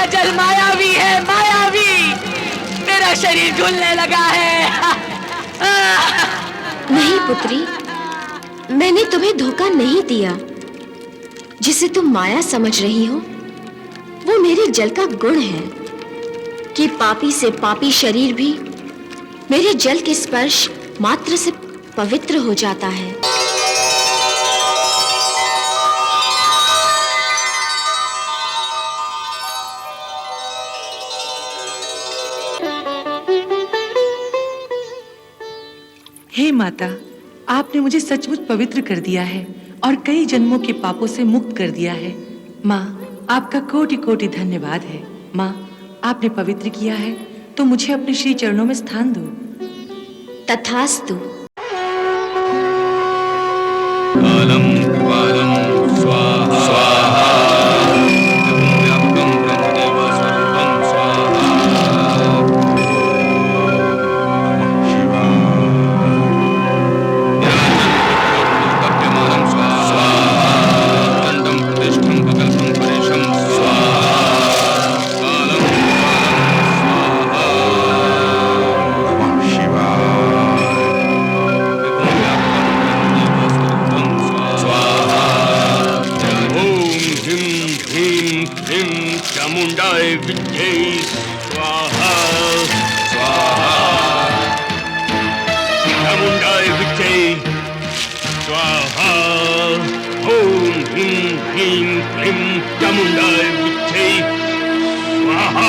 मेरा जल मायावी है, मायावी। मेरा शरीर झूलने लगा है। नहीं पुत्री, मैंने तुम्हें धोखा नहीं दिया। जिसे तुम माया समझ रही हो वो मेरे जल का गुण है कि पापी से पापी शरीर भी मेरे जल के स्पर्श मात्र से पवित्र हो जाता है। हे माता, आपने मुझे सचमुच पवित्र कर दिया है और कई जन्मों के पापों से मुक्त कर दिया है। माँ, आपका कोटि कोटि धन्यवाद है। माँ, आपने पवित्र किया है तो मुझे अपने श्री चरणों में स्थान दो। तथास्तु। कालम कृपालम स्वाहा स्वाहा व्यापकं ब्रह्मदेव स्वरूपं स्वाहा कप्यमानं स्वाहा दण्डं प्रतिष्ठं प्रकल्पं परेशं स्वाहा कालं चामुंडाय विद्ये स्वाहा स्वाहा चामुंडाय विद्ये स्वाहा ओम ह्रीं ह्रीं क्लीं चामुंडाय विद्ये स्वाहा।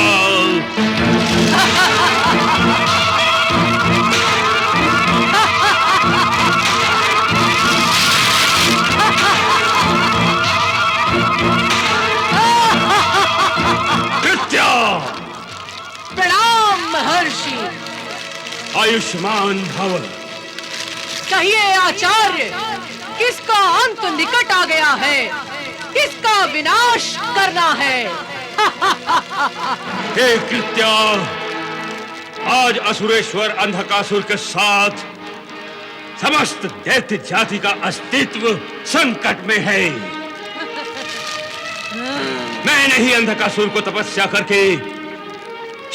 प्रणाम महर्षि। आयुष्मान भव। कहिए आचार्य, किसका अंत निकट आ गया है? किसका विनाश करना है? हे कृत्या, आज असुरेश्वर अंधकासुर के साथ समस्त दैत्य जाति का अस्तित्व संकट में है। मैंने ही अंधकासुर को तपस्या करके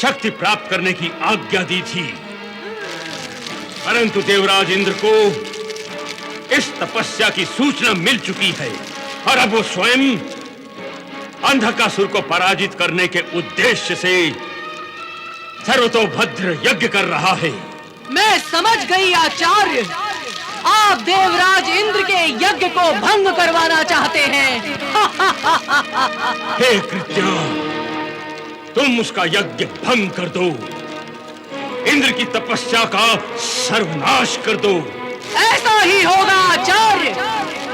शक्ति प्राप्त करने की आज्ञा दी थी, परंतु देवराज इंद्र को इस तपस्या की सूचना मिल चुकी है और अब वो स्वयं अंधकासुर को पराजित करने के उद्देश्य से सर्वतोभद्र यज्ञ कर रहा है। मैं समझ गई आचार्य, आप देवराज इंद्र के यज्ञ को भंग करवाना चाहते हैं। हे कृत्या, तुम उसका यज्ञ भंग कर दो, इंद्र की तपस्या का सर्वनाश कर दो। ऐसा ही होगा आचार्य,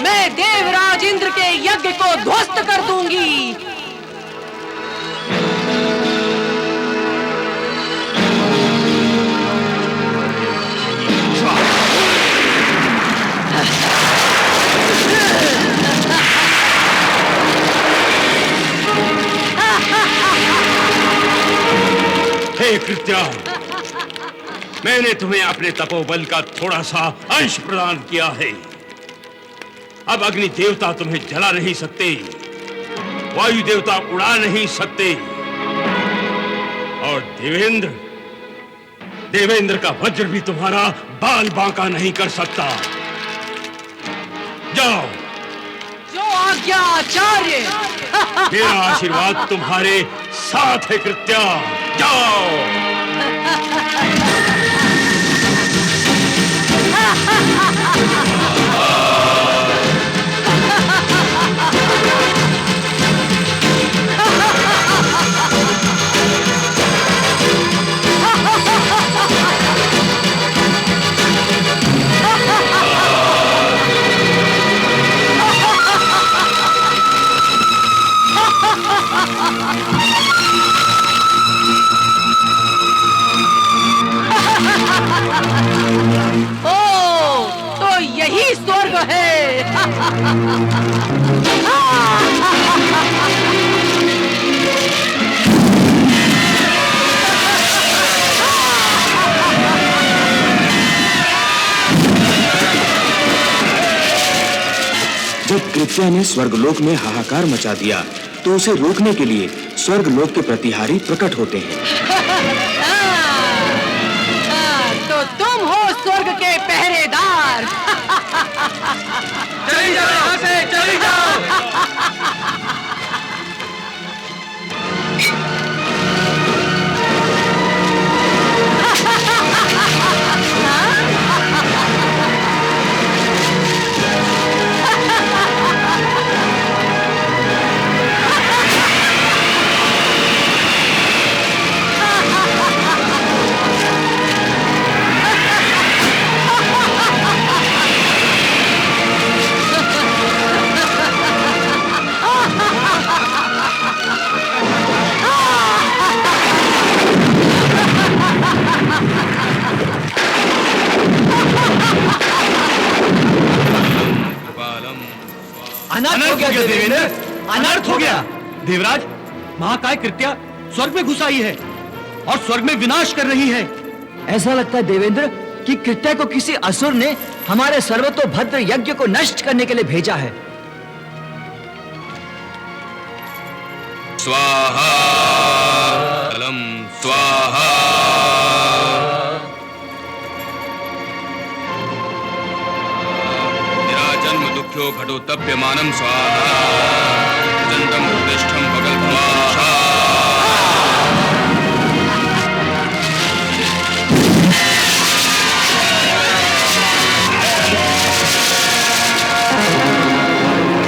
मैं देवराज इंद्र के यज्ञ को ध्वस्त कर दूंगी। हे कृत्या, मैंने तुम्हें अपने तपोबल का थोड़ा सा अंश प्रदान किया है। अब अग्नि देवता तुम्हें जला नहीं सकते, वायु देवता उड़ा नहीं सकते और देवेंद्र का वज्र भी तुम्हारा बाल बांका नहीं कर सकता। जाओ। जो आज्ञा आचार्य। मेरा आशीर्वाद तुम्हारे साथ है कृत्या, जाओ। यही स्वर्ग है। जब कृत्या ने स्वर्गलोक में हाहाकार मचा दिया तो उसे रोकने के लिए स्वर्ग लोक के प्रतिहारी प्रकट होते हैं। तो तुम हो स्वर्ग के पहरेदार। चली जाओ यहाँ से, चली जाओ। अनर्थ हो गया देवेंद्र, अनर्थ हो गया। देवराज, महाकाय कृत्या स्वर्ग में घुस आई है और स्वर्ग में विनाश कर रही है। ऐसा लगता है देवेंद्र कि कृत्या को किसी असुर ने हमारे सर्वतोभद्र यज्ञ को नष्ट करने के लिए भेजा है। स्वाहा अलम स्वाहा। निराजन्म दुख्यो घटोत्तप्यमानं स्वाहा। जन्तम प्रतिष्ठम बगल स्वाहा।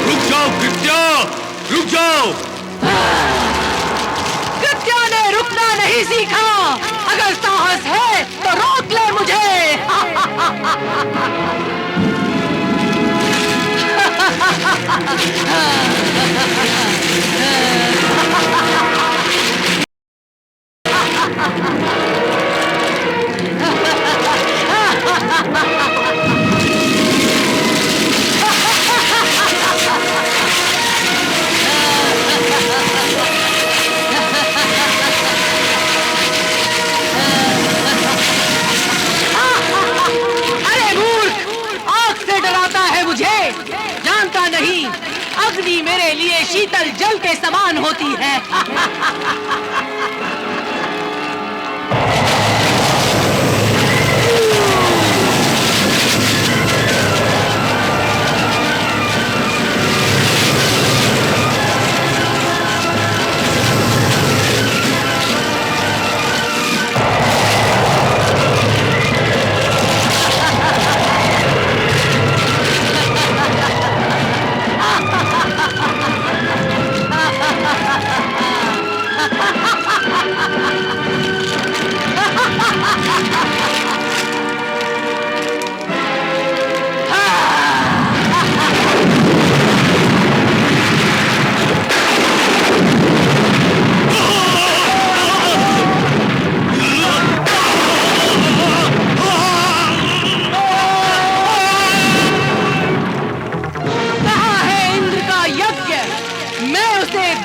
रुक जाओ कृत्या, रुक जाओ। कृत्या ने रुकना नहीं सीखा। अगर साहस है तो रोक ले मुझे। अग्नि मेरे लिए शीतल जल के समान होती है।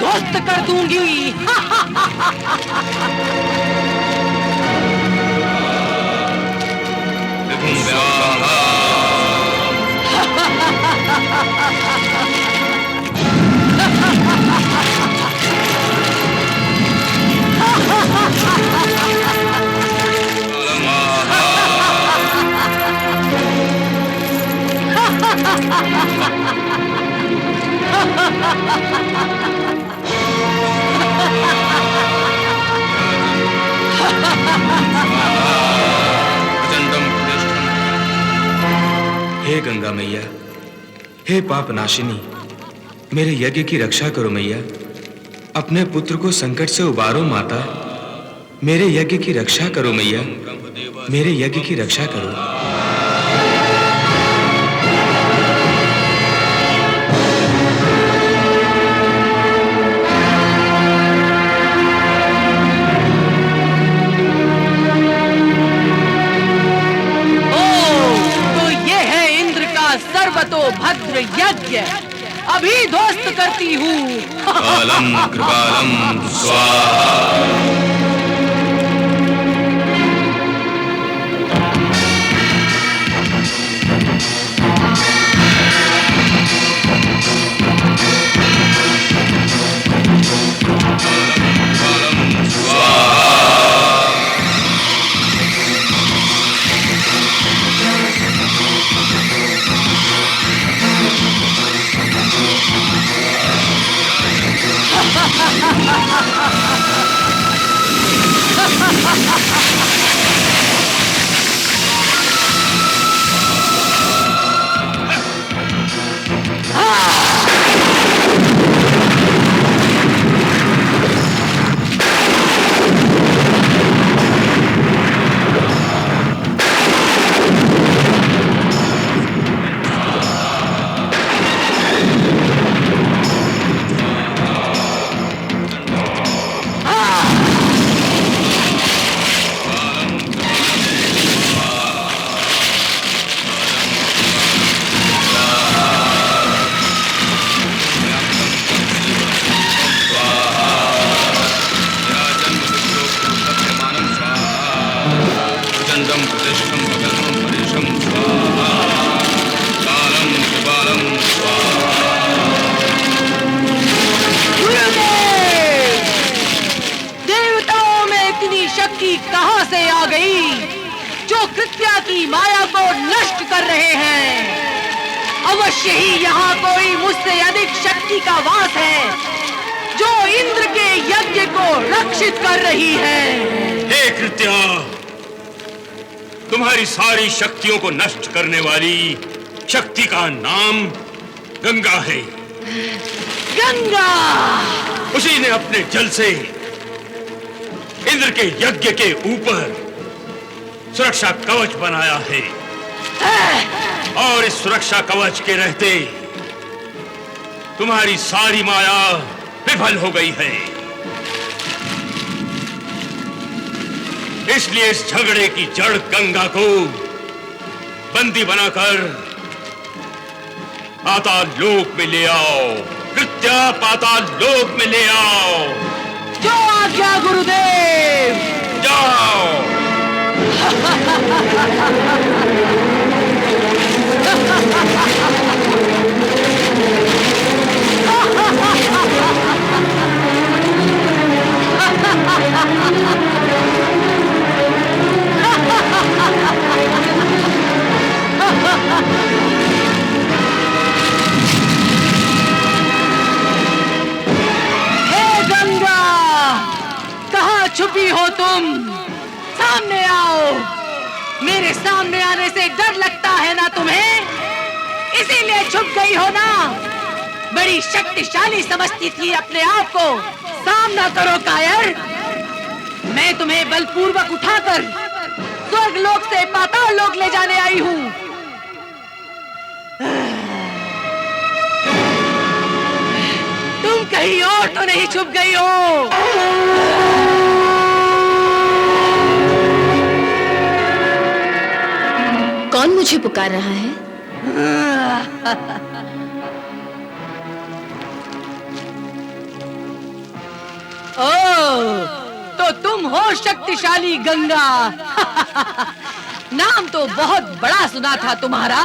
ध्वस्त कर दूंगी। हे गंगा मैया, हे पाप नाशिनी, मेरे यज्ञ की रक्षा करो मैया। अपने पुत्र को संकट से उबारो माता। मेरे यज्ञ की रक्षा करो मैया, मेरे यज्ञ की रक्षा करो। सर्वतोभद्र यज्ञ अभी ध्वस्त करती हूँ। कालम कृपालम स्वाहा। शक्ति कहां से आ गई जो कृत्या की माया को नष्ट कर रहे हैं? अवश्य ही यहाँ कोई मुझसे अधिक शक्ति का वास है जो इंद्र के यज्ञ को रक्षित कर रही है। हे कृत्या, तुम्हारी सारी शक्तियों को नष्ट करने वाली शक्ति का नाम गंगा है। गंगा! उसी ने अपने जल से इंद्र के यज्ञ के ऊपर सुरक्षा कवच बनाया है और इस सुरक्षा कवच के रहते तुम्हारी सारी माया विफल हो गई है। इसलिए इस झगड़े की जड़ गंगा को बंदी बनाकर पाताल लोक में ले आओ। कृत्या, पाताल लोक में ले आओ। जो आज्ञा गुरुदेव। जाओ। छुपी हो तुम? सामने आओ। मेरे सामने आने से डर लगता है ना तुम्हें? इसीलिए छुप गई हो ना? बड़ी शक्तिशाली समझती थी अपने आप को। सामना करो कायर। मैं तुम्हें बलपूर्वक उठाकर स्वर्ग लोक से पाताल लोक ले जाने आई हूँ। तुम कहीं और तो नहीं छुप गई हो? कौन मुझे पुकार रहा है? ओह, तो तुम हो शक्तिशाली गंगा। नाम तो बहुत बड़ा सुना था तुम्हारा,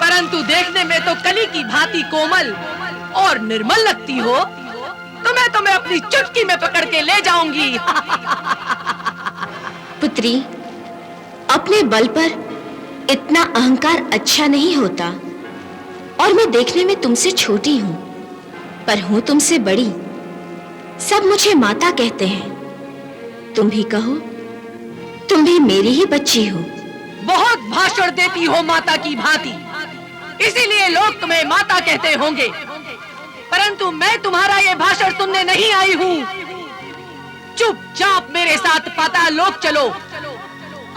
परंतु देखने में तो कली की भांति कोमल और निर्मल लगती हो। तो मैं अपनी चुटकी में पकड़ के ले जाऊंगी। पुत्री, अपने बल पर इतना अहंकार अच्छा नहीं होता। और मैं देखने में तुमसे छोटी हूँ, पर हूँ तुमसे बड़ी। सब मुझे माता कहते हैं। तुम भी कहो, तुम भी मेरी ही बच्ची हो। बहुत भाषण देती हो माता की भांति, इसीलिए लोग तुम्हें माता कहते होंगे। परंतु मैं तुम्हारा ये भाषण सुनने नहीं आई हूँ। चुपचाप मेरे साथ पाताल लोक चलो,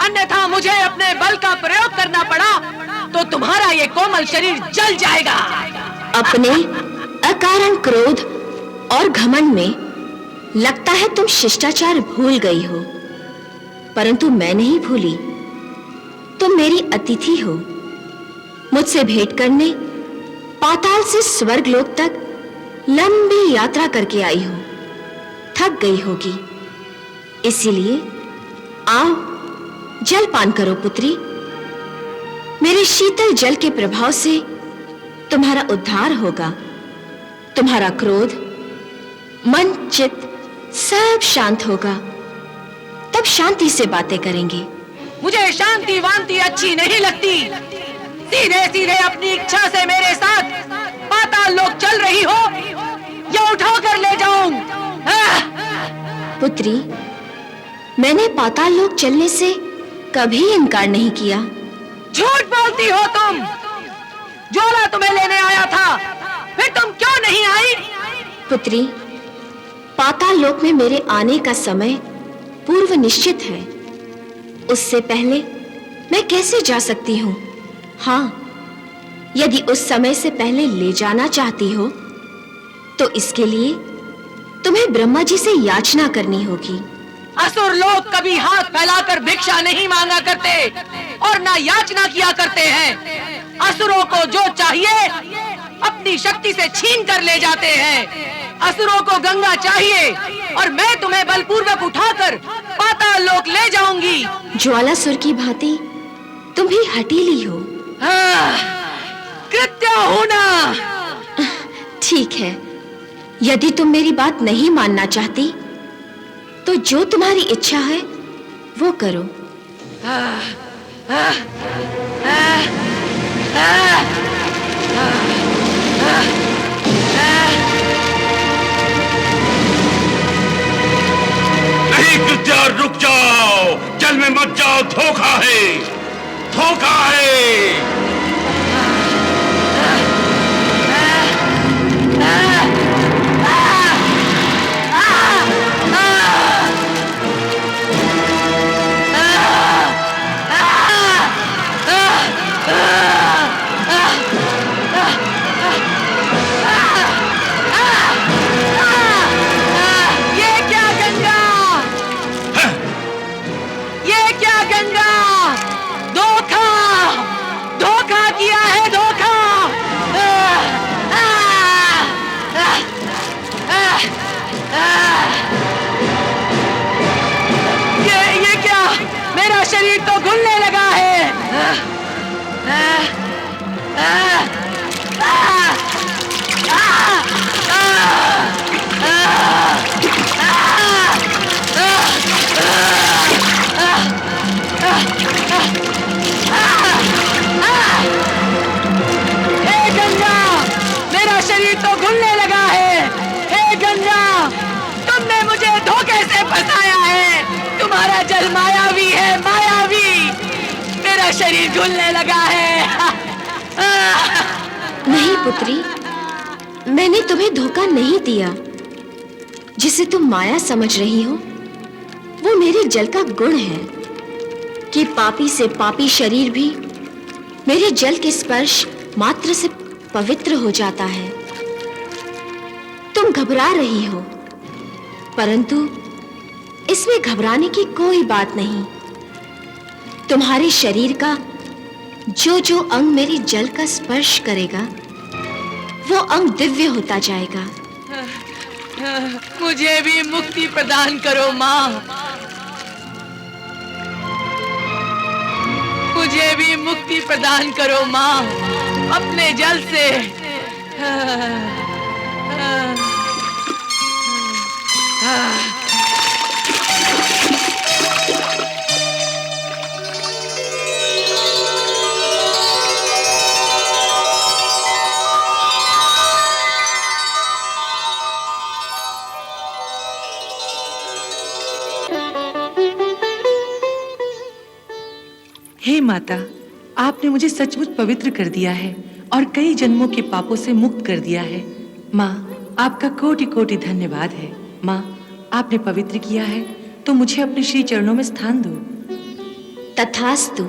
अन्यथा मुझे अपने बल का प्रयोग करना पड़ा तो तुम्हारा ये कोमल शरीर जल जाएगा। अपने अकारण क्रोध और घमंड में लगता है तुम शिष्टाचार भूल गई हो, परंतु मैं नहीं भूली। तुम मेरी अतिथि हो। मुझसे भेंट करने पाताल से स्वर्ग लोक तक लंबी यात्रा करके आई हो। थक गई होगी, इसीलिए आओ जल पान करो पुत्री। मेरे शीतल जल के प्रभाव से तुम्हारा उद्धार होगा। तुम्हारा क्रोध, मन, चित्त सब शांत होगा। तब शांति से बातें करेंगे। मुझे शांति वांति अच्छी नहीं लगती। सीधे सीधे अपनी इच्छा से मेरे साथ पाताल लोक चल रही हो या उठा कर ले जाऊं? पुत्री, मैंने पाताल लोक चलने से कभी इनकार नहीं किया। झूठ बोलती हो तुम। ज्वाला तुम्हें लेने आया था, फिर तुम क्यों नहीं आई? पुत्री, पाताल लोक में मेरे आने का समय पूर्व निश्चित है। उससे पहले मैं कैसे जा सकती हूँ? हाँ, यदि उस समय से पहले ले जाना चाहती हो तो इसके लिए तुम्हें ब्रह्मा जी से याचना करनी होगी। असुर लोग कभी हाथ फैलाकर भिक्षा नहीं मांगा करते और ना याचना किया करते हैं। असुरों को जो चाहिए अपनी शक्ति से छीन कर ले जाते हैं। असुरों को गंगा चाहिए और मैं तुम्हें बलपूर्वक उठाकर पाताल लोक ले जाऊंगी। ज्वालासुर की भांति तुम भी हठीली हो। कृत्या हो ना। ठीक है, यदि तुम मेरी बात नहीं मानना चाहती तो जो तुम्हारी इच्छा है वो करो। नहीं कृत्या, रुक जाओ, जल में मत जाओ, धोखा है, धोखा है। शरीर तो घुलने लगा है। हे गंगा, मेरा शरीर तो घुलने लगा है। हे गंगा, तुमने मुझे धोखे से फंसाया है। तुम्हारा जल मायावी है, मायावी। मेरा शरीर घुलने लगा है। नहीं पुत्री, मैंने तुम्हें धोखा नहीं दिया। जिसे तुम माया समझ रही हो, वो मेरे जल का गुण है कि पापी से पापी शरीर भी मेरे जल के स्पर्श मात्र से पवित्र हो जाता है। तुम घबरा रही हो, परंतु इसमें घबराने की कोई बात नहीं। तुम्हारे शरीर का जो जो अंग मेरे जल का स्पर्श करेगा, वो अंग दिव्य होता जाएगा। मुझे भी मुक्ति प्रदान करो माँ, मुझे भी मुक्ति प्रदान करो माँ, अपने जल से। हे माता, आपने मुझे सचमुच पवित्र कर दिया है और कई जन्मों के पापों से मुक्त कर दिया है। माँ, आपका कोटि कोटि धन्यवाद है। माँ, आपने पवित्र किया है तो मुझे अपने श्री चरणों में स्थान दो। तथास्तु।